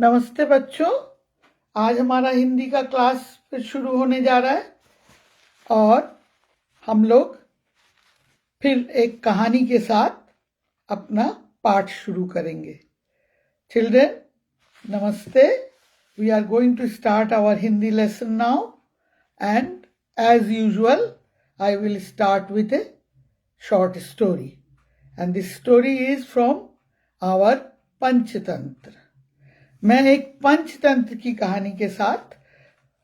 नमस्ते बच्चों। आज हमारा हिंदी का क्लास फिर शुरू होने जा रहा है और हम लोग फिर एक कहानी के साथ अपना पाठ शुरू करेंगे। चिल्ड्रन, नमस्ते। We are going to start our Hindi lesson now, and as usual I will start with a short story, and this story is from our Panchtantra. मैं एक पंचतंत्र की कहानी के साथ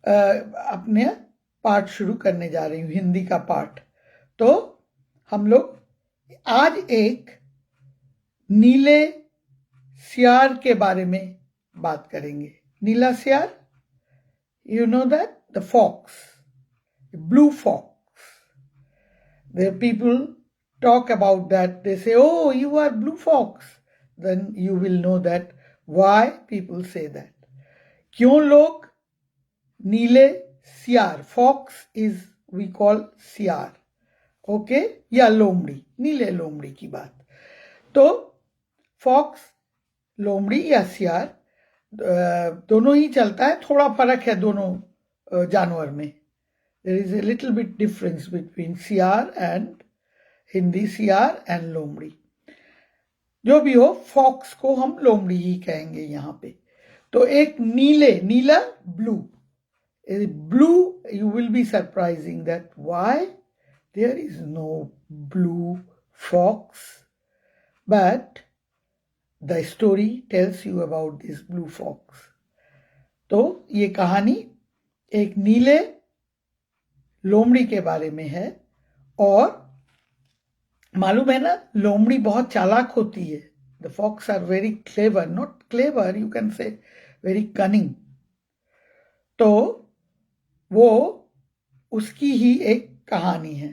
अपने पाठ शुरू करने जा रही हूँ, हिंदी का पाठ। तो हम लोग आज एक नीले सियार के बारे में बात करेंगे। नीला सियार, you know that the fox, the blue fox. The people talk about that. They say, "Oh, you are blue fox." Then you will know that why people say that. क्यों लोग नीले सियार, fox is we call सियार, okay, या लोमड़ी, नीले लोमड़ी की बात। तो फॉक्स, लोमड़ी या सियार दोनों ही चलता है, थोड़ा फर्क है दोनों जानवर में। There is a little bit difference between सियार and हिंदी सियार एंड लोमड़ी। जो भी हो, फॉक्स को हम लोमड़ी ही कहेंगे यहाँ पे। तो एक नीला blue, you will be surprising that why there is no blue fox, but the story tells you about this blue fox. तो ये कहानी एक नीले लोमड़ी के बारे में है। और मालूम है ना, लोमड़ी बहुत चालाक होती है। The fox are very clever, not clever, you can say very cunning. तो वो उसकी ही एक कहानी है।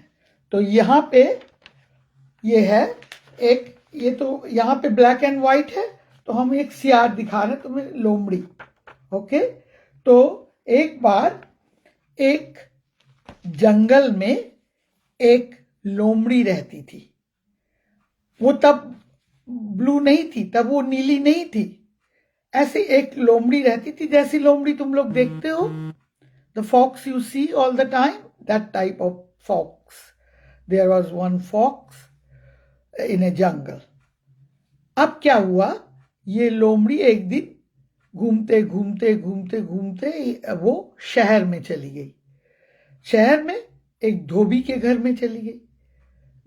तो यहाँ पे ये है एक, ये तो यहाँ पे ब्लैक एंड व्हाइट है, तो हम एक सियार दिखा रहे हैं तुम्हें, लोमड़ी, ओके। तो एक बार एक जंगल में एक लोमड़ी रहती थी। वो तब ब्लू नहीं थी, तब वो नीली नहीं थी, ऐसे एक लोमड़ी रहती थी जैसी लोमड़ी तुम लोग देखते हो, the fox you see all the time, that type of fox. There was one fox in a jungle. अब क्या हुआ, ये लोमड़ी एक दिन घूमते घूमते घूमते घूमते वो शहर में चली गई। शहर में एक धोबी के घर में चली गई।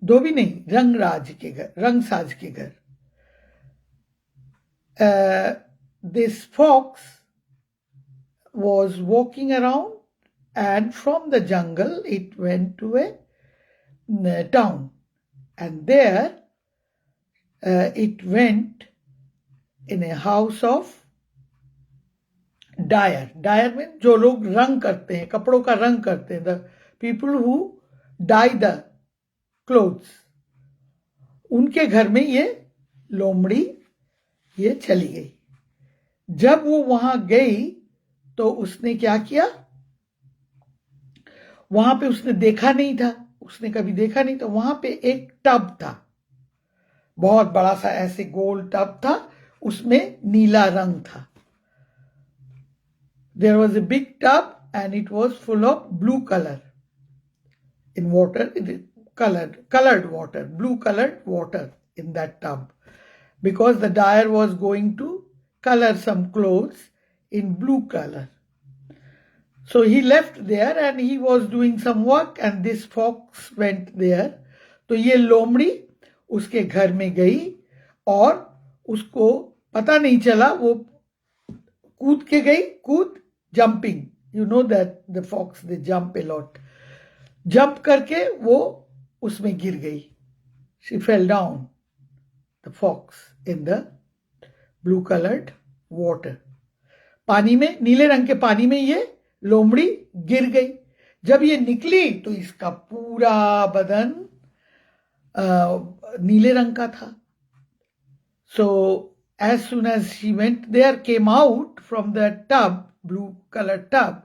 धोबी नहीं, रंगराज के घर, रंगसाज के घर। This fox was walking around, and from the jungle it went to a town, and there it went in a house of dyer. Dyer means जो लोग रंग करते हैं, कपड़ों का रंग करते हैं, the people who dye the clothes, उनके घर में ये लोमड़ी ये चली गई। जब वो वहां गई तो उसने क्या किया, वहां पे उसने देखा नहीं था, उसने कभी देखा नहीं था। वहां पे एक टब था, बहुत बड़ा सा ऐसे गोल टब था, उसमें नीला रंग था। There was a big tub and it was full of blue color in water, colored water, blue colored water in that tub, because the dyer was going to color some clothes in blue color. So he left there and he was doing some work, and this fox went there. तो ये लोमड़ी उसके घर में गई और उसको पता नहीं चला, वो कूद के गई, jumping, you know that the fox, they jump a lot, jump करके वो उसमें गिर गई। She fell down, the fox, in the blue colored water. पानी में, नीले रंग के पानी में ये लोमड़ी गिर गई। जब ये निकली तो इसका पूरा बदन नीले रंग का था। So as soon as she went there, came out from the tub, blue colored tub,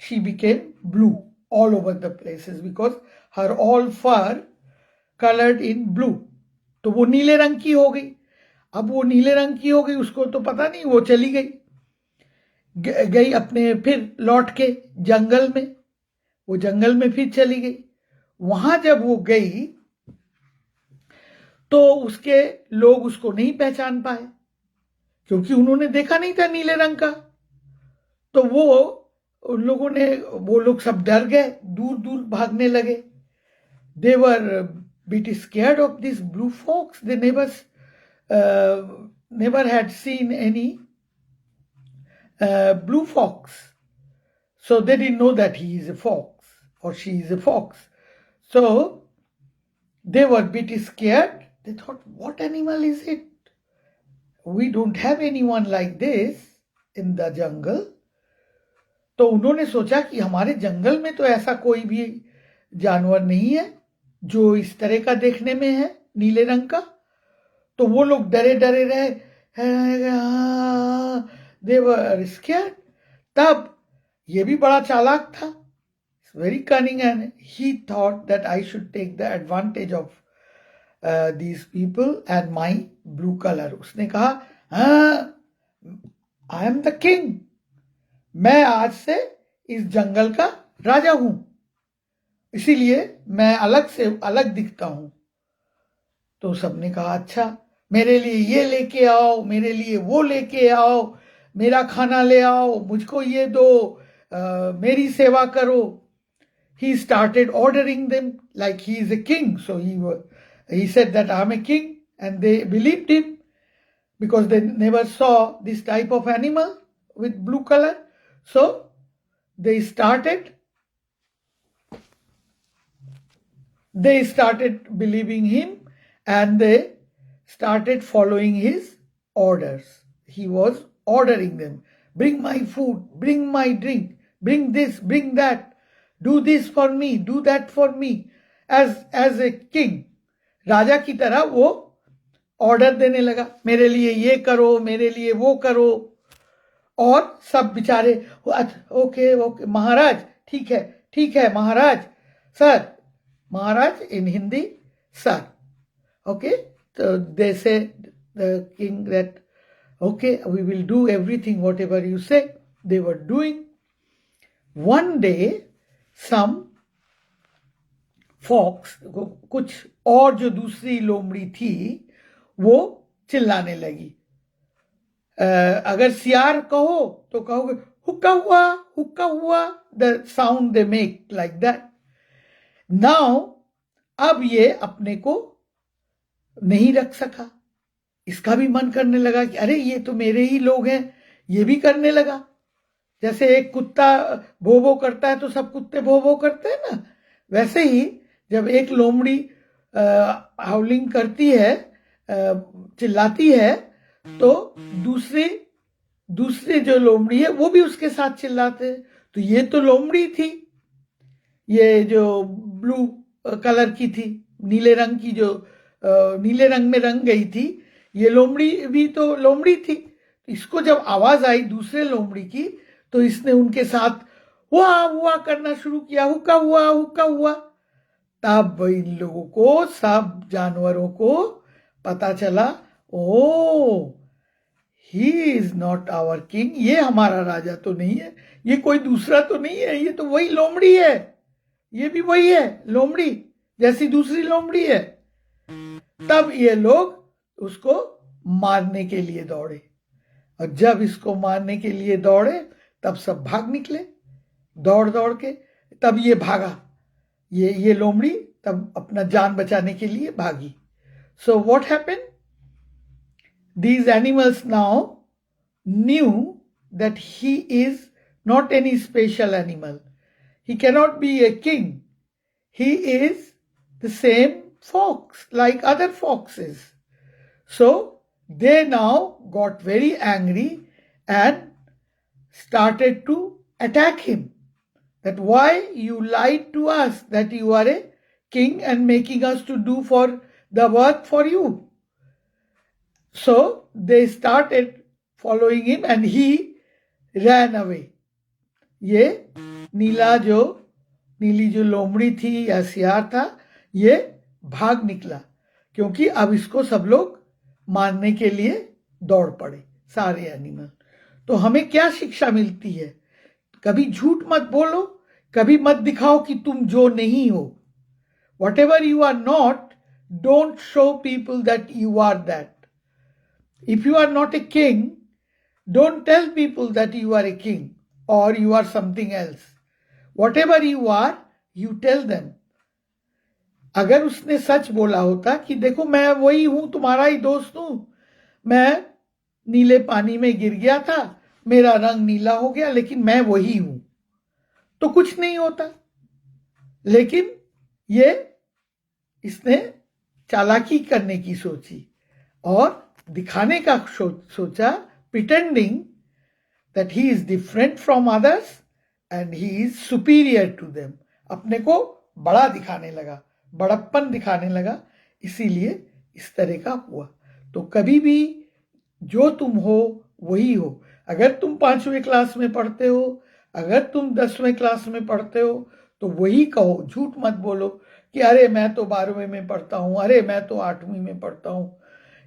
she became blue all over the places because her all fur colored in blue. तो वो नीले रंग की हो गई। अब वो नीले रंग की हो गई, उसको तो पता नहीं, वो चली गई। गई अपने, फिर लौट के जंगल में, वो जंगल में फिर चली गई। वहां जब वो गई तो उसके लोग उसको नहीं पहचान पाए, क्योंकि उन्होंने देखा नहीं था नीले रंग का। तो उन लोगों ने, वो लोग सब डर गए, दूर दूर भागने लगे। दे वर bit scared of this blue fox. They never had seen any blue fox, so they didn't know that he is a fox or she is a fox. So they were bit scared. They thought, what animal is it? We don't have anyone like this in the jungle. तो उन्होंने सोचा कि हमारे जंगल में तो ऐसा कोई भी जानवर नहीं है जो इस तरह का देखने में है, नीले रंग का। तो वो लोग डरे डरे रहे, दे वर स्कैर्ड। तब ये भी बड़ा चालाक था, very cunning, and he thought that I should take the advantage of these people and my blue colour. उसने कहा, आई एम द किंग, मैं आज से इस जंगल का राजा हूं, इसीलिए मैं अलग से अलग दिखता हूं। तो सबने कहा, अच्छा मेरे लिए ये लेके आओ, मेरे लिए वो लेके आओ, मेरा खाना ले आओ, मुझको ये दो, मेरी सेवा करो। He started ordering them like he is a king. So he said that I'm a king, and they believed him because they never saw this type of animal with blue color. So they started believing him, and they started following his orders. He was ordering them, bring my food, bring my drink, bring this, bring that, do this for me, do that for me, as a king. राजा की तरह वो order देने लगा, मेरे लिए ये करो, मेरे लिए वो करो। और सब बेचारे, ओके ओके महाराज, ठीक है Maharaj, sir, Maharaj in Hindi, sir. Okay, so they said the king that, okay, we will do everything whatever you say. They were doing. One day some fox, कुछ और जो दूसरी लोमड़ी थी, वो चिल्लाने लगी। अगर सियार कहो तो कहोगे हुक्का हुआ, the sound they make like that. Now अब ये अपने को नहीं रख सका, इसका भी मन करने लगा कि अरे ये तो मेरे ही लोग हैं, ये भी करने लगा। जैसे एक कुत्ता भो भो करता है तो सब कुत्ते भो भो करते हैं ना, वैसे ही जब एक लोमड़ी हाउलिंग करती है, चिल्लाती है, तो दूसरे जो लोमड़ी है वो भी उसके साथ चिल्लाते हैं। तो ये तो लोमड़ी थी, ये जो ब्लू कलर की थी, नीले रंग की, जो नीले रंग में रंग गई थी, ये लोमड़ी भी तो लोमड़ी थी। इसको जब आवाज आई दूसरे लोमड़ी की, तो इसने उनके साथ हुआ करना शुरू किया, हुक्का हुआ। तब इन लोगों को, सब जानवरों को पता चला, oh he is not our king, ये हमारा राजा तो नहीं है, ये कोई दूसरा तो नहीं है, ये तो वही लोमड़ी है, ये भी वही है, लोमड़ी जैसी दूसरी लोमड़ी है। तब ये लोग उसको मारने के लिए दौड़े, और जब इसको मारने के लिए दौड़े तब सब भाग निकले दौड़ के। तब ये भागा, ये लोमड़ी तब अपना जान बचाने के लिए भागी। So what happened, these animals now knew that he is not any special animal, he cannot be a king, he is the same fox like other foxes. So they now got very angry and started to attack him, that why you lied to us that you are a king and making us to do for the work for you. So they started following him and he ran away. ये नीली जो लोमड़ी थी या सियार था, ये भाग निकला, क्योंकि अब इसको सब लोग मारने के लिए दौड़ पड़े, सारे एनिमल। तो हमें क्या शिक्षा मिलती है? कभी झूठ मत बोलो, कभी मत दिखाओ कि तुम जो नहीं हो. Whatever you are not, don't show people that you are that. If you are not a king, don't tell people that you are a king or you are something else. Whatever you are, you tell them. अगर उसने सच बोला होता कि देखो मैं वही हूं, तुम्हारा ही दोस्त हूं, मैं नीले पानी में गिर गया था, मेरा रंग नीला हो गया, लेकिन मैं वही हूं, तो कुछ नहीं होता. लेकिन ये इसने चालाकी करने की सोची और दिखाने का सोचा, pretending that he is different from others and he is superior to them. अपने को बड़ा दिखाने लगा, बड़प्पन दिखाने लगा, इसीलिए इस तरह का हुआ. तो कभी भी जो तुम हो वही हो. अगर तुम 5वीं क्लास में पढ़ते हो, अगर तुम 10वीं क्लास में पढ़ते हो, तो वही कहो, झूठ मत बोलो कि अरे मैं तो 12वीं में पढ़ता हूं, अरे मैं तो 8वीं में पढ़ता हूं.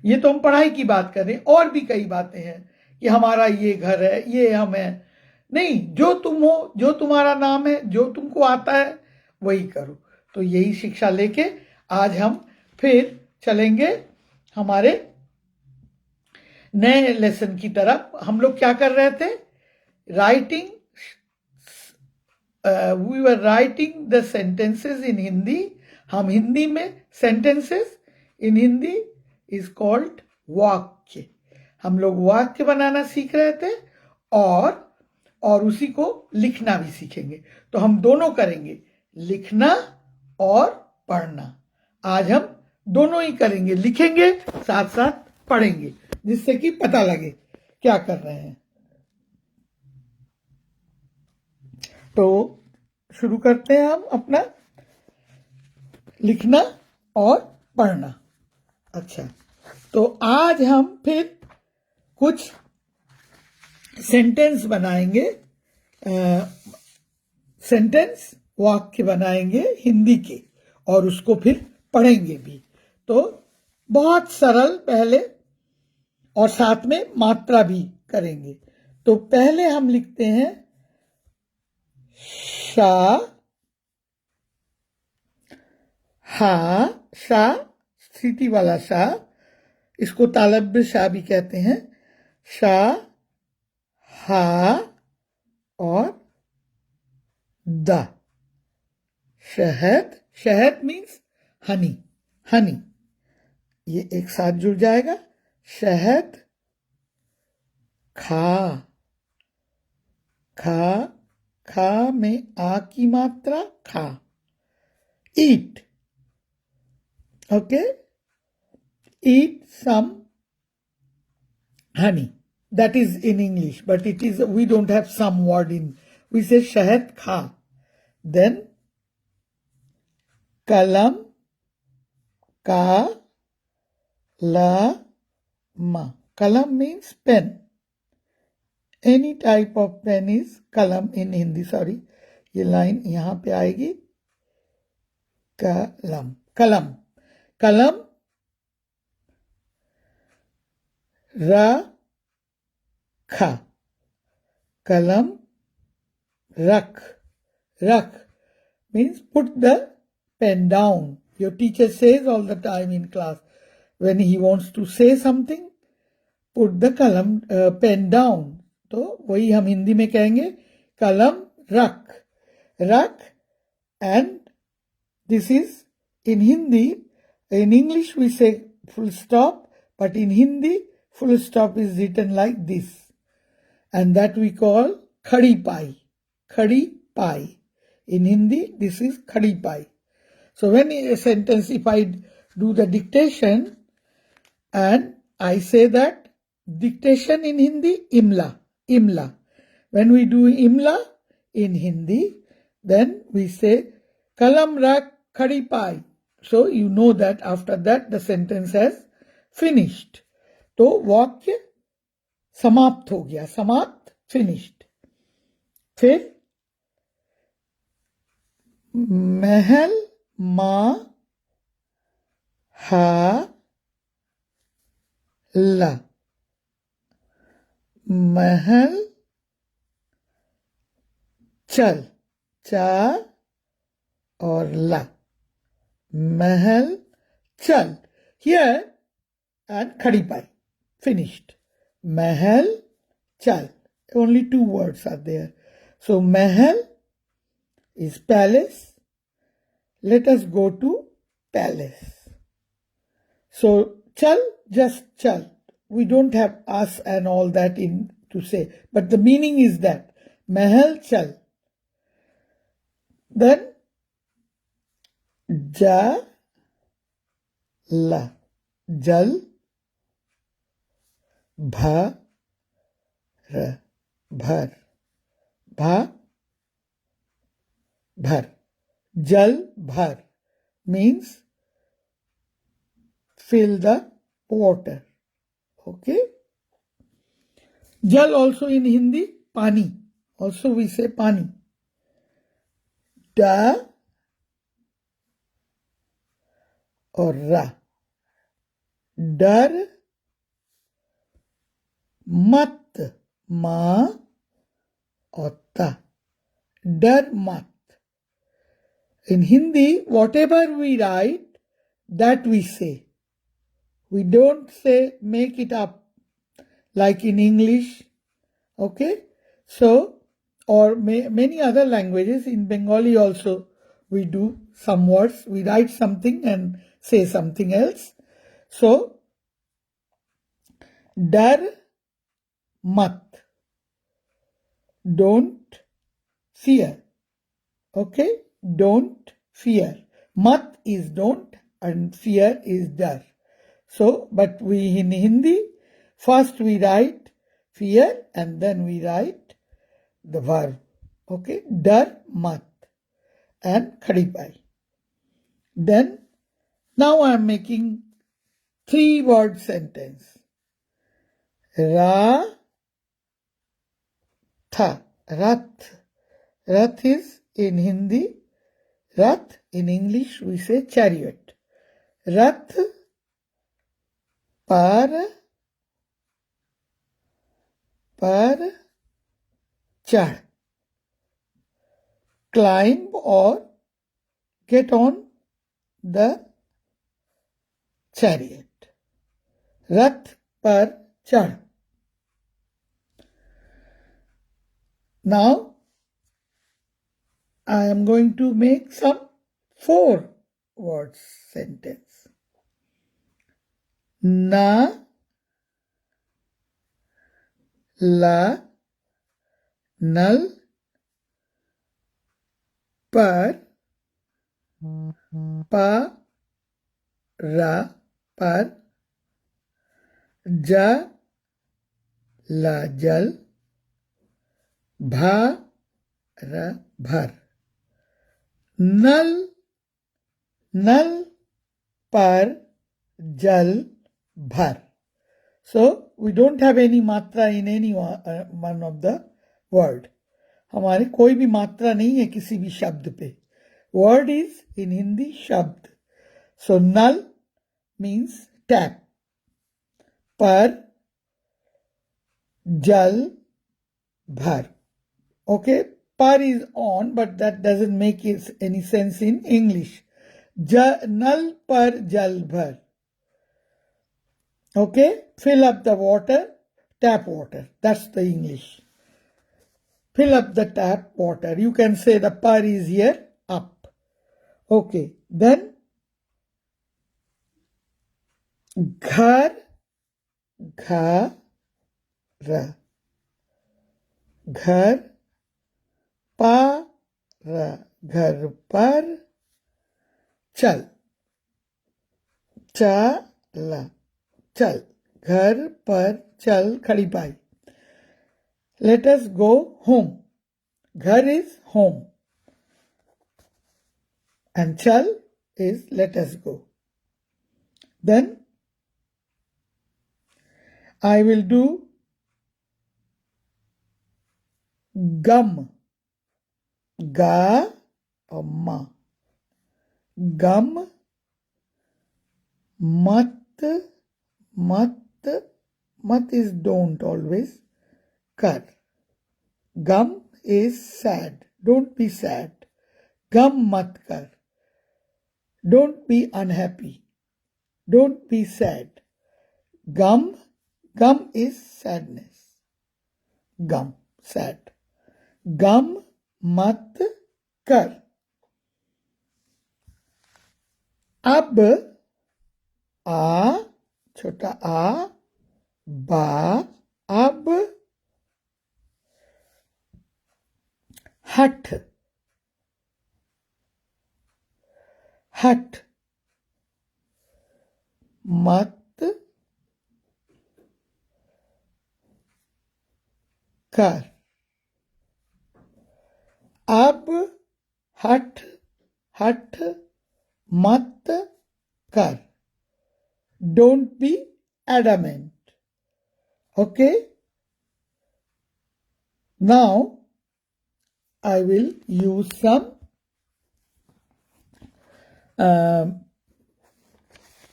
ये तो हम पढ़ाई की बात कर रहे हैं, और भी कई बातें हैं कि हमारा ये घर है, ये हम है. नहीं, जो तुम हो, जो तुम्हारा नाम है, जो तुमको आता है वही करो. तो यही शिक्षा लेके आज हम फिर चलेंगे हमारे नए लेसन की तरफ. हम लोग क्या कर रहे थे? Writing, we were writing the sentences in Hindi. हम हिंदी में sentences in Hindi is called वाक्य. हम लोग वाक्य बनाना सीख रहे थे और उसी को लिखना भी सीखेंगे. तो हम दोनों करेंगे, लिखना और पढ़ना. आज हम दोनों ही करेंगे, लिखेंगे साथ साथ पढ़ेंगे, जिससे कि पता लगे क्या कर रहे हैं. तो शुरू करते हैं हम अपना लिखना और पढ़ना. अच्छा, तो आज हम फिर कुछ सेंटेंस बनाएंगे, सेंटेंस वाक्य बनाएंगे हिंदी के, और उसको फिर पढ़ेंगे भी. तो बहुत सरल पहले, और साथ में मात्रा भी करेंगे. तो पहले हम लिखते हैं शा, हा, शा, स्थिति वाला शा, इसको तालब्य शा भी कहते हैं. शा, हा और द. शहद, शहद मीन्स हनी, हनी, ये एक साथ जुड़ जाएगा. शहद. खा, खा, खा में आ की मात्रा, खा. ईट, okay, eat some honey. That is in English, but it is, we don't have some word in, we say shahad kha. Then kalam, ka, la, ma. Kalam means pen. Any type of pen is kalam in Hindi. Sorry, ये line यहां पे आएगी. कलम, कलम, कलम. रखा, kalam. Rakh, rakh means put the pen down. Your teacher says all the time in class, when he wants to say something, put the kalam, pen down. तो वही हम हिंदी में कहेंगे, कलम रख, रख. And this is in Hindi. In English we say full stop, but in Hindi full stop is written like this, and that we call khadi pai. Khadi pai. In Hindi this is khadi pai. So when a sentence, if I do the dictation and I say that dictation in Hindi, imla, imla. When we do imla in Hindi, then we say kalam rakh khadi pai. So you know that after that the sentence has finished. तो वाक्य समाप्त हो गया, समाप्त, finished. फिर महल मा हा ला, महल चल, चा और ला, महल चल. Here and khadi pai. Finished. Mahal chal. Only two words are there. So mahal is palace. Let us go to palace. So chal, just chal. We don't have us and all that in to say. But the meaning is that. Mahal chal. Then ja la. Jal bha ra. Bhar. Bha bhar. Jal bhar means fill the water. Okay. Jal also in Hindi, pani. Also we say pani. Da और रा. डर मत, मां और ता. डर मत. In Hindi, whatever we write, that we say. We don't say make it up like in English. Okay? So, or many other languages, in Bengali also, we do some words. We write something and say something else. So, dar mat. Don't fear. Okay? Don't fear. Mat is don't and fear is dar. So, but we in Hindi, first we write fear and then we write the verb. Okay? Dar mat and khadi pai. Then, now I am making 3-word sentence. Ra tha. Rath. Rath is in Hindi. Rath in English we say chariot. Rath par chad. Climb or get on the chariot. Rath par chad. Now, I am going to make some 4-word sentence. Na, la, nal, par, pa, ra, par, ja, la, jal, bha, ra, bhar. Nal, nal, par, jal, bhar. So, we don't have any matra in any one of the word. हमारे कोई भी मात्रा नहीं है किसी भी शब्द पे. Word is in Hindi शब्द. So, nal means tap. Par, jal, bhar. Okay, par is on, but that doesn't make any sense in English. Nal par jal bhar. Okay, fill up the water, tap water. That's the English. Fill up the tap water. You can say the par is here, up. Okay, then ghar, gha, ra. Ghar, pa, ra. Ghar par, chal. Cha, la. Chal. Ghar par chal khadi pai. Let us go home. Ghar is home. And chal is let us go. Then I will do gum. Ga or ma. Gum. Mat. Mat is don't always. कर. Gum is sad. Don't be sad. Gum mat kar. Don't be unhappy. Don't be sad. Gum is sadness. Gum, sad. Gum mat kar. अब आ, छोटा आ, बा, अब हठ, हठ, मत कर. अब हठ, हठ मत कर. Don't be adamant. Okay? Now I will use some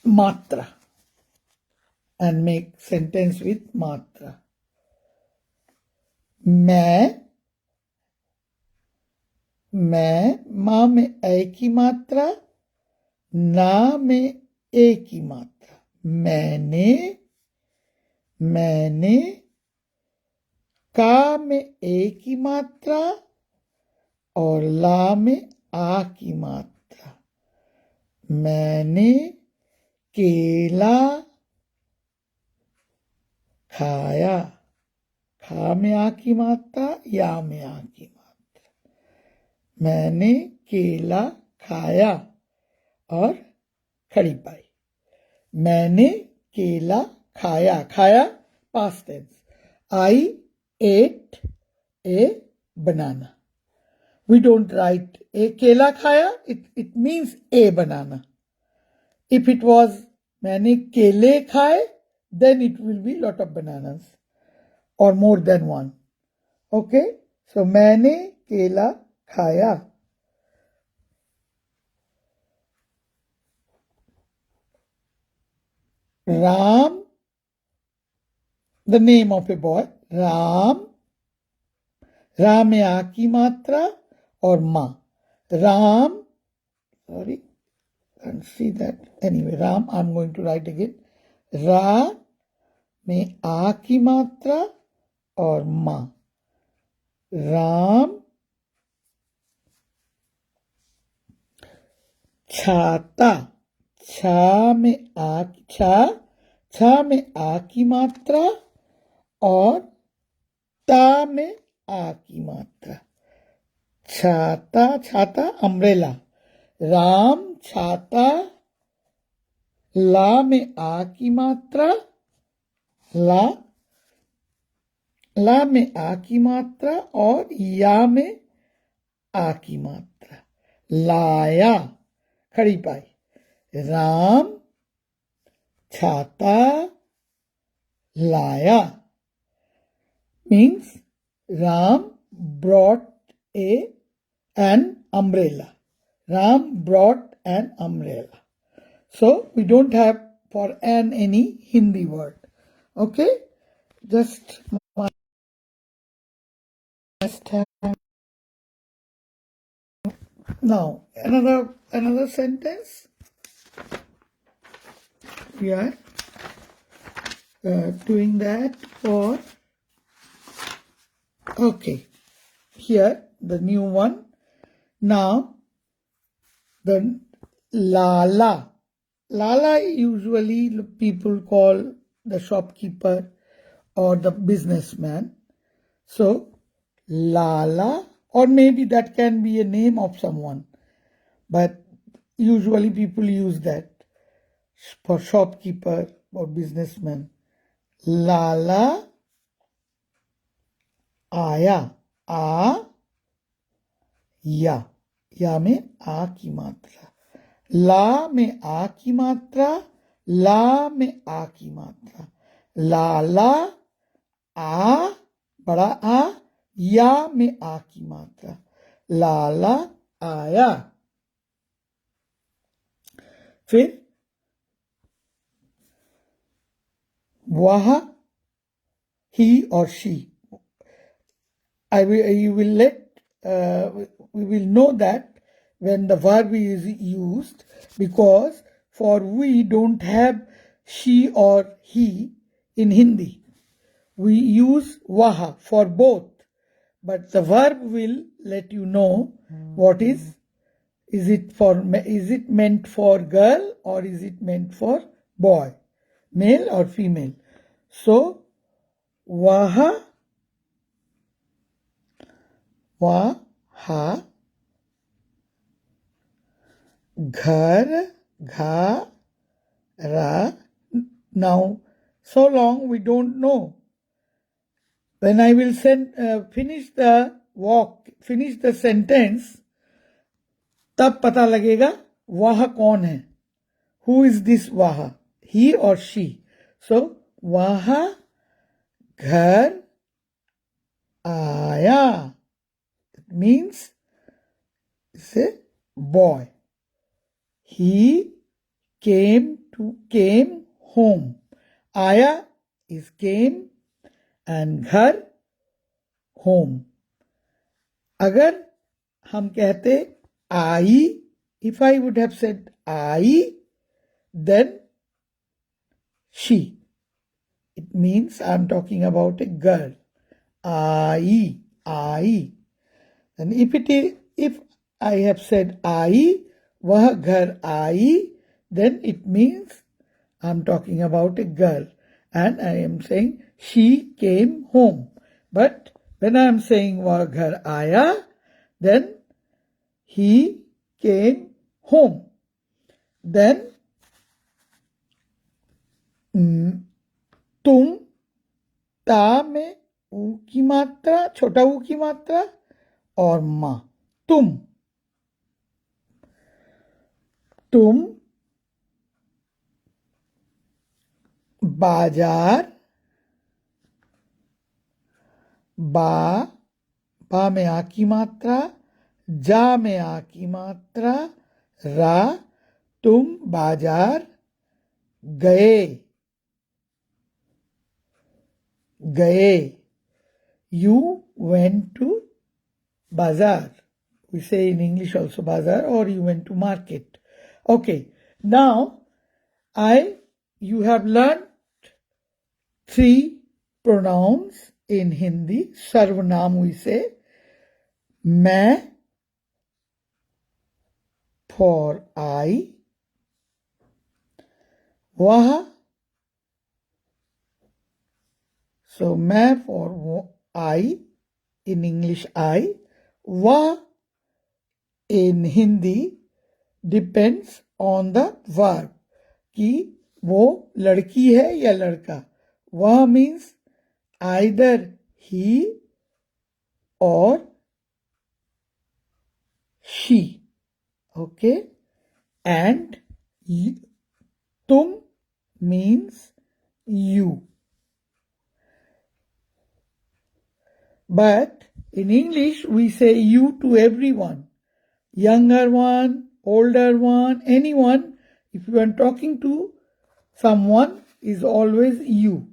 matra and make sentence with matra. मैं माँ में ए की मात्रा, ना में ए की मात्रा. मैंने का में ए की मात्रा और ला में आ की मात्रा. मैंने केला खाया. खा में आ की मात्रा, या में आ की मात्रा. मैंने केला खाया और खड़ी पाई. मैंने केला खाया. खाया past tense. I ate a banana. We don't write a केला खाया. It means a banana. If it was मैंने केले खाए, then it will be lot of bananas or more than one. Okay? So मैंने केला खाया. Ram, the name of a boy. Ram. रा में आ की मात्रा और माँ. Ram. Sorry. Can't see that. Anyway, Ram, I'm going to write again. रा में आ की मात्रा और माँ. राम छाता. छा में आ की मात्रा और ता में आ की मात्रा. छाता अम्ब्रेला. राम छाता, ला में आ की मात्रा, ला में आ की मात्रा और या में आ की मात्रा. लाया, खड़ी पाई. राम छाता लाया means Ram brought an umbrella. Ram brought an umbrella. So we don't have for an any Hindi word. Okay? Just time. Now another sentence. We are doing that for. Okay, here the new one. Now the Lala. Lala usually people call the shopkeeper or the businessman. So Lala, or maybe that can be a name of someone, but usually people use that for shopkeeper or businessman. Lala आया. या में आ की मात्रा. ला में आ की मात्रा, ला में आ की मात्रा. लाला आ, बड़ा आ, या में आ की मात्रा. लाला आया. फिर वह, ही और she. we will know that when the verb is used, because for we don't have she or he in Hindi. We use waha for both, but the verb will let you know what is it meant for girl or is it meant for boy, male or female. So waha, waha, ghar, gha, ra. Now, so long we don't know. When I will finish the sentence, तब पता लगेगा वह कौन है. Who is this waha? He or she? So, waha ghar आया. It means it's a boy. He came home. Aya is came and ghar home. अगर हम कहते आई, if I would have said I, then she. It means I'm talking about a girl. Ai. And if I have said आई, वह घर आई, then it means I'm talking about a girl. And I am saying she came home. But when I am saying वह घर आया, then he came home. Then तुम, ता में ऊ की मात्रा, छोटा ऊ की मात्रा और मां. तुम बाजार, बा में आ की मात्रा, जा में आ की मात्रा, रा, तुम बाजार गए. You went to bazaar. We say in English also bazaar, or you went to market. Okay, now you have learned 3 pronouns in Hindi. Sarvanaam we say. मैं for I, वह, so मैं for I, in English I, वह in Hindi depends on the verb कि वो लड़की है या लड़का. वह means either he or she. Okay, and तुम means you. But in English we say you to everyone, younger one, older one, anyone. If you are talking to someone is always you.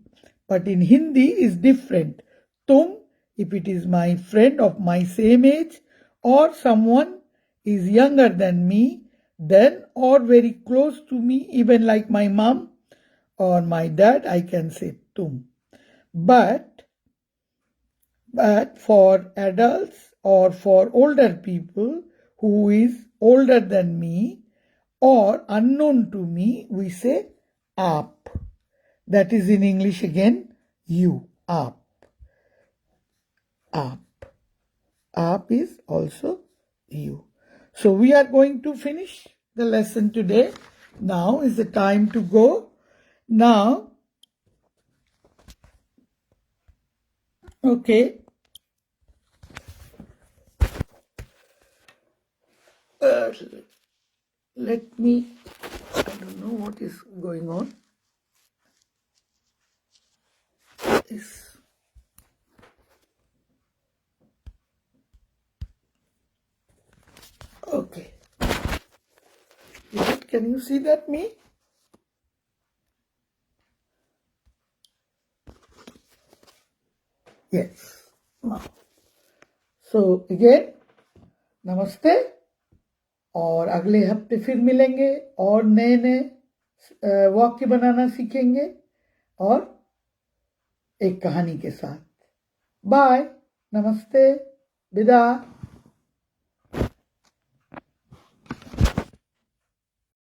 But in Hindi is different. Tum, if it is my friend of my same age or someone is younger than me, then or very close to me, even like my mom or my dad, I can say tum. But for adults or for older people who is older than me or unknown to me, we say aap. That is in English again, you, aap. Aap is also you. So we are going to finish the lesson today. Now is the time to go. Now, okay. Let me, I don't know what is going on. Okay. Can you see that me? Yes. Now, so again नमस्ते, और अगले हफ्ते फिर मिलेंगे और नए नए वाक्य बनाना सीखेंगे और एक कहानी के साथ। बाय, नमस्ते, विदा।